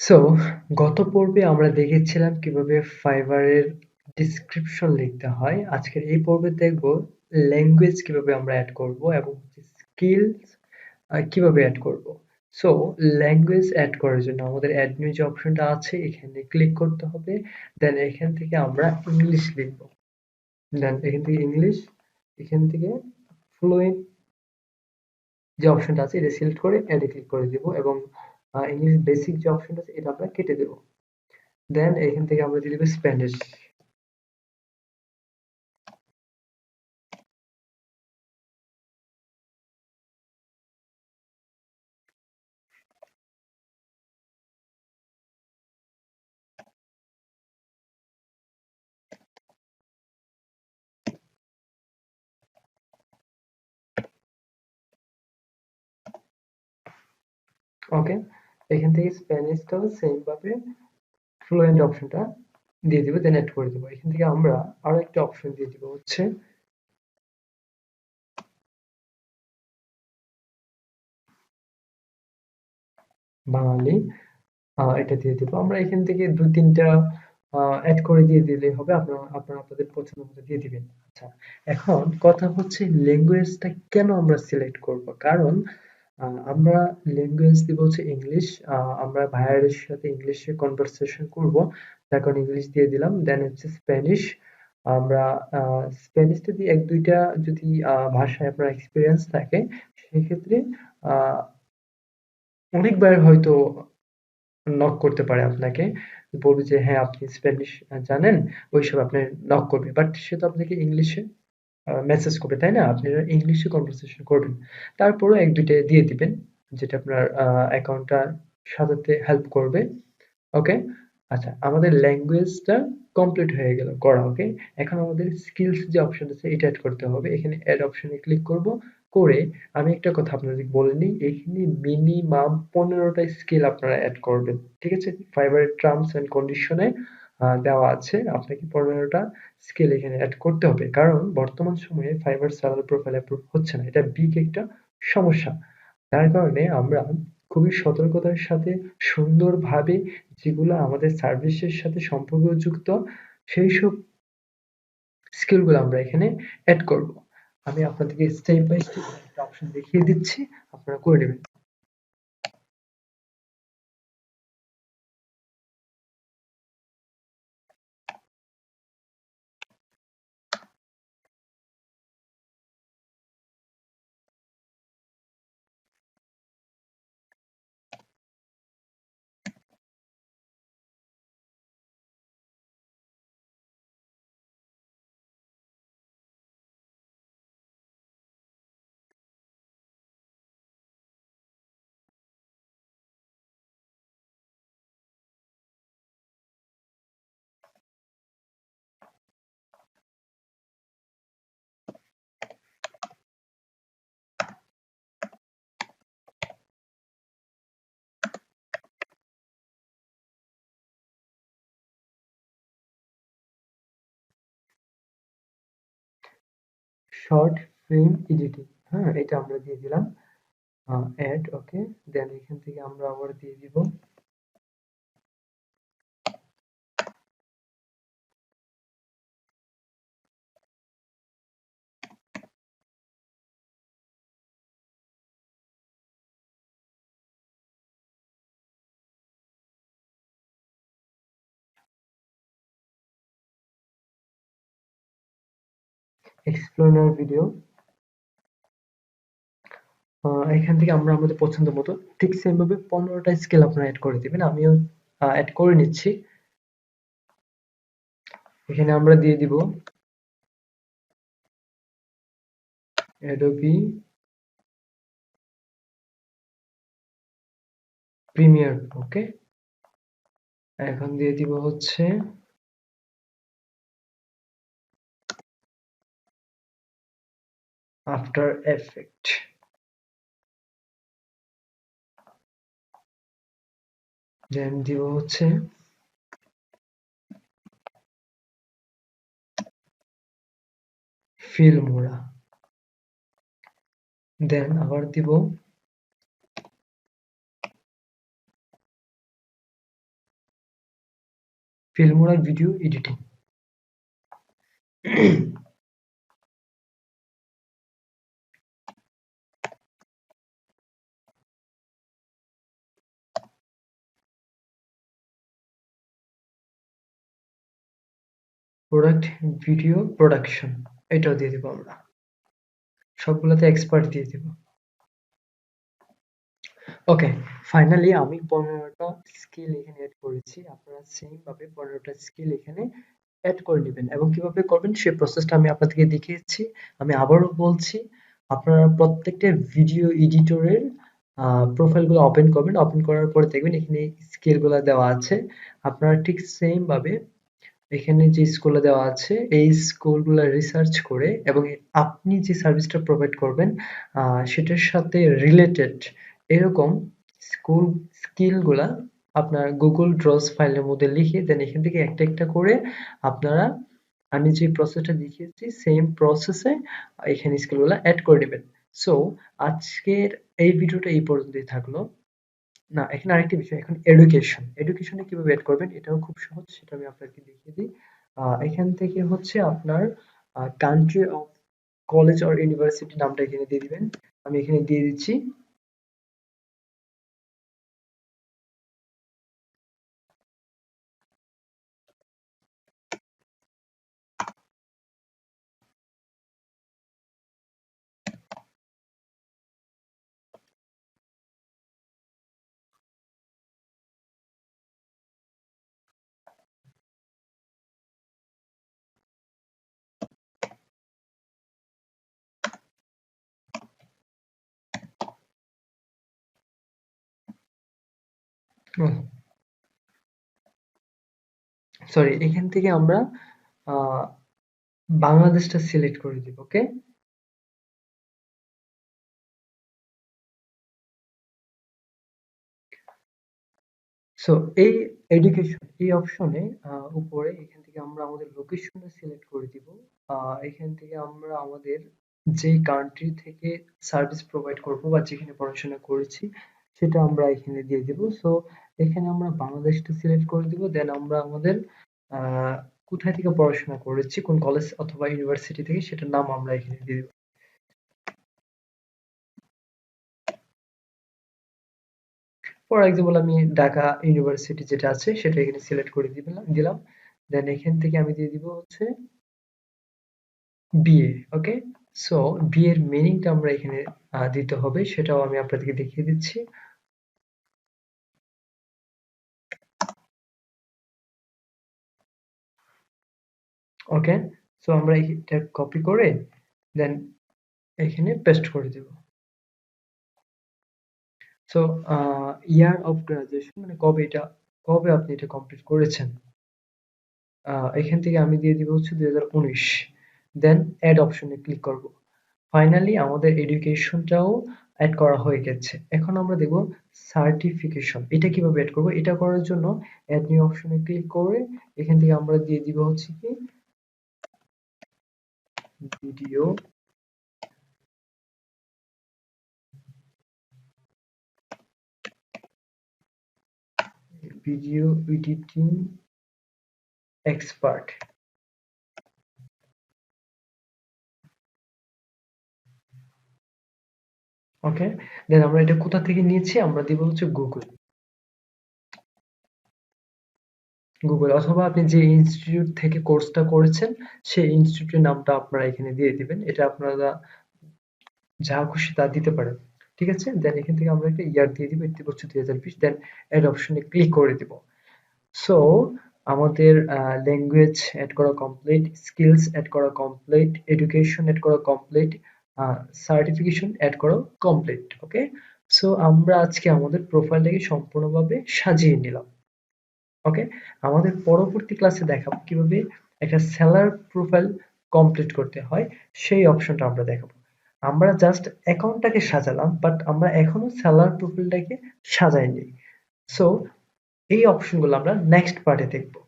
So গত পর্বে আমরা দেখেছিলাম কিভাবে ফাইবারের ডিসক্রিপশন লিখতে হয়। আজকের এই পর্বে দেখব ল্যাঙ্গুয়েজ কিভাবে আমরা অ্যাড করব এবং স্কিলস কিভাবে অ্যাড করব। সো ল্যাঙ্গুয়েজ অ্যাড করার জন্য আমাদের অ্যাড নিউ যে অপশনটা আছে এখানে ক্লিক করতে হবে। দেন এখান থেকে আমরা ইংলিশ লিখব। দেন এখান থেকে ইংলিশ, এখান থেকে ফ্লুয়েন্ট যে অপশনটা আছে এটা সিলেক্ট করে অ্যাডে ক্লিক করে দিব এবং ইংলিশ বেসিক যে অপশনটা আছে এটা আমরা কেটে দেব। দেন এখান থেকে আমরা দিয়ে দিব স্প্যানিশ। ওকে, এখান থেকে স্প্যানিশটাও সেম ভাবে ফ্লুয়েন্ট অপশনটা দিয়ে দিব, দেন অ্যাড করে দিব। এখান থেকে আমরা আরো একটা অপশন দিয়ে দিব হচ্ছে বাঙালি। এটা দিয়ে দিব। আমরা এখান থেকে ২-৩টা অ্যাড করে দিয়ে দিলেই হবে। আপনারা আপনাদের পছন্দ মতো দিয়ে দিবেন। আচ্ছা, এখন কথা হচ্ছে ল্যাঙ্গুয়েজটা কেন আমরা সিলেক্ট করব? কারণ আমরা ল্যাঙ্গুয়েজ দিব হচ্ছে ইংলিশ। আমরা ভাইয়াদের সাথে ইংলিশে কনভারসেশন করব, যার কারণে ইংলিশ দিয়ে দিলাম। দেন হচ্ছে স্প্যানিশ। আমরা স্প্যানিশটা দিয়ে ১-২টা যদি ভাষায় আপনার এক্সপেরিয়েন্স থাকে সেক্ষেত্রে আ অনেকবার হয়তো নক করতে পারে আপনাকে। বলবে যে হ্যাঁ, আপনি স্প্যানিশ জানেন, ওই হিসাবে আপনার নক করবে। বাট সে তো আপনাকে ইংলিশে মেসেজ করবে, তাই না? আপনারা ইংলিশে কনভারসেশন করবেন। তারপরেও ১-২ টা দিয়ে দিবেন, যেটা আপনার অ্যাকাউন্টটা সাজাতে হেল্প করবে। ওকে? আচ্ছা, আমাদের ল্যাঙ্গুয়েজটা কমপ্লিট হয়ে গেল করা, ওকে? এখন আমাদের স্কিলস যে অপশন আছে এটা এড করতে হবে। এখানে এড অপশনে ক্লিক করব। করে আমি একটা কথা আপনাদের বলে নিই, এখানে মিনিমাম ১৫ টা স্কিল আপনারা এড করবেন। ঠিক আছে? ফাইবারের টার্মস অ্যান্ড কন্ডিশনে দেওয়া আছে আপনাকে ১৫ টা স্কিল এখানে এড করতে হবে। কারণ বর্তমান সময়ে ফাইবার সেলার প্রোফাইল অ্যাপ্রুভ হচ্ছে না। এটা বিগ একটা সমস্যা। যার কারণে আমরা খুবই সতর্কতার সাথে সুন্দরভাবে যেগুলো আমাদের সার্ভিসের সাথে সম্পর্কযুক্ত সেইসব স্কিলগুলো আমরা এখানে এড করব। আমি আপনাদেরকে স্টেপ বাই স্টেপ একটা অপশন দেখিয়ে দিচ্ছি, আপনারা করে নেবেন। শর্ট ফিল্ম এডিটিং, হ্যাঁ, এটা আমরা দিয়ে দিলাম। অ্যাড, ওকে। দেন এখান থেকে আমরা আবার দিয়ে দিব এক্সপ্লেনার ভিডিও। এখান থেকে আমরা আমাদের পছন্দ মতো ঠিক সেম ভাবে ১৫ টা স্কিল আপনারা এড করে দিবেন। আমিও এড করে নিচ্ছি। এখানে আমরা দিয়ে দিব অ্যাডোবি প্রিমিয়ার, ওকে। এখন দিয়ে দিব হচ্ছে আফটার এফেক্ট। দেন দিব হচ্ছে ফিল্মোরা। দেন আবার দিব Filmora video editing. Product video production, এটাও দিয়ে দিব আমরা। সবগুলোতে এক্সপার্ট দিয়ে দিব। ওকে, ফাইনালি আমি 15টা স্কিল এখানে এড করেছি। আপনারা সেম ভাবে 15টা স্কিল এখানে এড করে নেবেন এবং কিভাবে করবেন সেই প্রসেসটা আমি আপনাদেরকে দেখিয়েছি। আমি আবারও বলছি, আপনারা প্রত্যেকটা ভিডিও এডিটরের প্রোফাইলগুলো ওপেন করবেন। ওপেন করার পরে দেখবেন এখানে স্কিলগুলো দেওয়া আছে। আপনারা ঠিক সেম ভাবে এখানে যে স্কুলগুলো দেওয়া আছে এই স্কুলগুলো রিসার্চ করে এবং আপনি যে সার্ভিসটা প্রোভাইড করবেন সেটার সাথে রিলেটেড এরকম স্কুল স্কিলগুলা আপনার গুগল ড্রস ফাইলের মধ্যে লিখে দেন এখান থেকে একটা একটা করে আপনারা আমি যে প্রসেসটা দেখিয়েছি সেম প্রসেসে এখানে স্কিলগুলো অ্যাড করে নেবেন। সো আজকের এই ভিডিওটা এই পর্যন্তই থাকলো। না, এখানে আরেকটি বিষয়, এখন এডুকেশন। এডুকেশনে কিভাবে এড করবেন এটাও খুব সহজ, সেটা আমি আপনাকে দেখিয়ে দিই। এখান থেকে হচ্ছে আপনার country of college or university নামটা এখানে দিয়ে দিবেন। আমি এখানে দিয়ে দিচ্ছি। সরি, এখান থেকে আমরা আহ, বাংলাদেশটা সিলেক্ট করে দিব। ওকে, সো এই এডুকেশন এই অপশনে উপরে এখান থেকে আমরা আমাদের লোকেশনটা সিলেক্ট করে দিব। এখান থেকে আমরা আমাদের যে কান্ট্রি থেকে সার্ভিস প্রোভাইড করব বা যেখানে পড়াশোনা করেছি সেটা আমরা এখানে দিয়ে দিব। সো এখানে আমরা বাংলাদেশটা সিলেক্ট করে দিব। দেন আমরা আমাদের আহ, কোথায় থেকে পড়াশোনা করেছি, কোন কলেজ অথবা ইউনিভার্সিটি থেকে, সেটার নাম আমরা এখানে দিয়ে দিব। ফর এক্সাম্পল আমি ঢাকা ইউনিভার্সিটি যেটা আছে সেটা এখানে সিলেক্ট করে দিলাম। দেন এখান থেকে আমি দিয়ে দিব হচ্ছে বিএ। ওকে, সো বি এর মিনিংটা আমরা এখানে দিতে হবে, সেটাও আমি আপনাদেরকে দেখিয়ে দিচ্ছি। ওকে, সো আমরা এটা কপি করে দেন এখানে পেস্ট করে দেব। সো ইয়ার অফ গ্রাজুয়েশন মানে কবে আপনি এটা কমপ্লিট করেছেন, এখান থেকে আমি দিয়ে দিব হচ্ছে 2019। দেন অ্যাড অপশনে ক্লিক করব। ফাইনালি আমাদের এডুকেশনটাও অ্যাড করা হয়ে গেছে। এখন আমরা দেখব সার্টিফিকেশন, এটা কিভাবে অ্যাড করব। এটা করার জন্য অ্যাড নিউ অপশনে ক্লিক করে এখান থেকে আমরা দিয়ে দিব হচ্ছে কি ভিডিও ভিডিও এডিটিং এক্সপার্ট। ওকে, দেন আমরা এটা কোথা থেকে নিয়েছি, আমরা দিব হচ্ছে গুগল অথবা আপনি যে ইনস্টিটিউট থেকে কোর্সটা করেছেন সেই ইনস্টিটিউটের নামটা আপনারা এখানে দিয়ে দিবেন। এটা আপনারা যা খুশি তা দিতে পারেন। ঠিক আছে, দেন এখান থেকে আমরা একটা ইয়ার দিয়ে দিব, এটি হচ্ছে 2020। দেন এড অপশনে ক্লিক করে দিব। সো আমাদের ল্যাঙ্গুয়েজ এড করা কমপ্লিট, স্কিলস এড করা কমপ্লিট, এডুকেশন এড করা কমপ্লিট, সার্টিফিকেশন এড করা কমপ্লিট। ওকে, সো আমরা আজকে আমাদের প্রোফাইলটাকে সম্পূর্ণভাবে সাজিয়ে নিলাম। ওকে, আমাদের পরবর্তী ক্লাসে দেখাবো কিভাবে একটা সেলার প্রোফাইল কমপ্লিট করতে হয়, সেই অপশনটা আমরা দেখাবো। আমরা জাস্ট অ্যাকাউন্টটাকে সাজালাম, বাট আমরা এখনো সেলার প্রোফাইলটাকে সাজাইনি। সো এই অপশনগুলো আমরা নেক্সট পার্টে দেখবো।